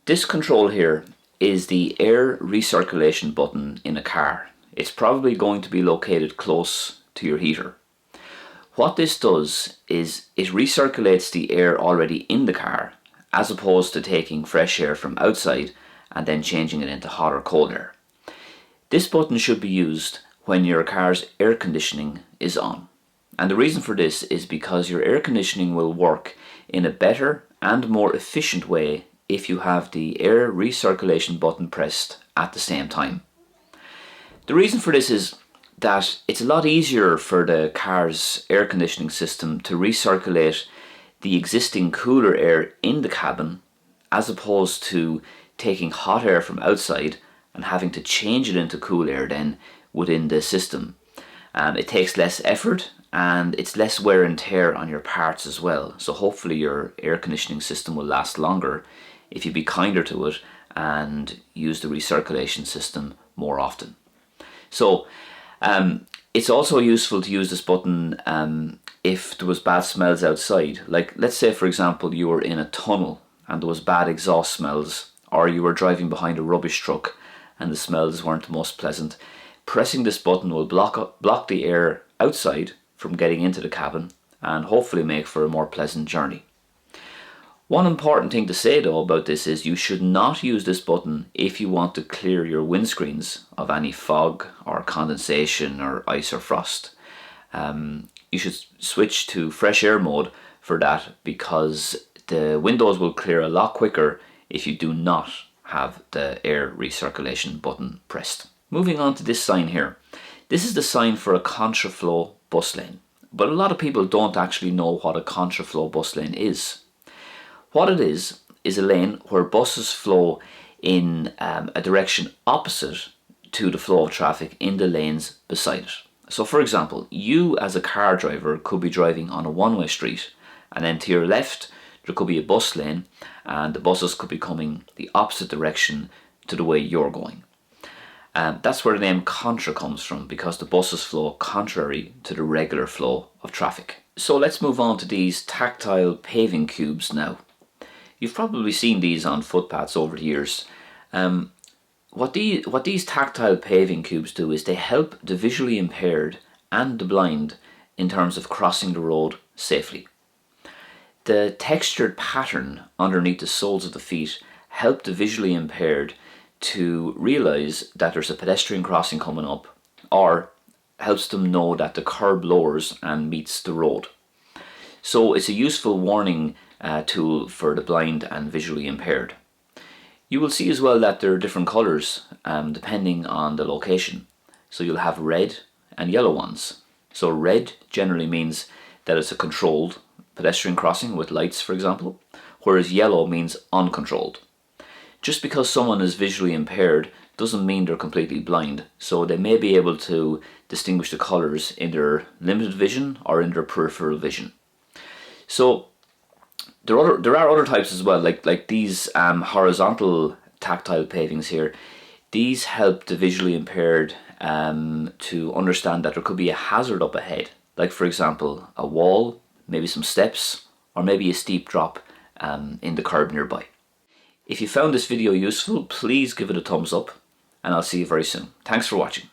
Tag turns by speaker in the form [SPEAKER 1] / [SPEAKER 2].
[SPEAKER 1] This control here is the air recirculation button in a car. It's probably going to be located close to your heater. What this does is it recirculates the air already in the car, as opposed to taking fresh air from outside and then changing it into hot or cold air. This button should be used when your car's air conditioning is on. And the reason for this is because your air conditioning will work in a better and more efficient way if you have the air recirculation button pressed at the same time. The reason for this is that it's a lot easier for the car's air conditioning system to recirculate the existing cooler air in the cabin, as opposed to taking hot air from outside and having to change it into cool air then within the system. It takes less effort and it's less wear and tear on your parts as well. So hopefully your air conditioning system will last longer if you be kinder to it and use the recirculation system more often. So it's also useful to use this button if there was bad smells outside. Like, let's say for example you were in a tunnel and there was bad exhaust smells, or you were driving behind a rubbish truck and the smells weren't the most pleasant. Pressing this button will block the air outside from getting into the cabin and hopefully make for a more pleasant journey. One important thing to say though about this is you should not use this button if you want to clear your windscreens of any fog or condensation or ice or frost. You should switch to fresh air mode for that, because the windows will clear a lot quicker if you do not have the air recirculation button pressed. Moving on to this sign here. This is the sign for a Contraflow bus lane, but a lot of people don't actually know what a Contraflow bus lane is. What it is a lane where buses flow in a direction opposite to the flow of traffic in the lanes beside it. So for example, you as a car driver could be driving on a one-way street, and then to your left there could be a bus lane and the buses could be coming the opposite direction to the way you're going. That's where the name contra comes from, because the buses flow contrary to the regular flow of traffic. So let's move on to these tactile paving cubes now. You've probably seen these on footpaths over the years. What these tactile paving cubes do is they help the visually impaired and the blind in terms of crossing the road safely. The textured pattern underneath the soles of the feet help the visually impaired to realise that there's a pedestrian crossing coming up, or helps them know that the curb lowers and meets the road. So it's a useful warning tool for the blind and visually impaired. You will see as well that there are different colours depending on the location. So you'll have red and yellow ones. So red generally means that it's a controlled pedestrian crossing with lights, for example, whereas yellow means uncontrolled. Just because someone is visually impaired doesn't mean they're completely blind, so they may be able to distinguish the colours in their limited vision or in their peripheral vision. So there are other types as well, like these horizontal tactile pavings here. These help the visually impaired to understand that there could be a hazard up ahead, like for example a wall, maybe some steps, or maybe a steep drop in the curb nearby. If you found this video useful, please give it a thumbs up, and I'll see you very soon. Thanks for watching.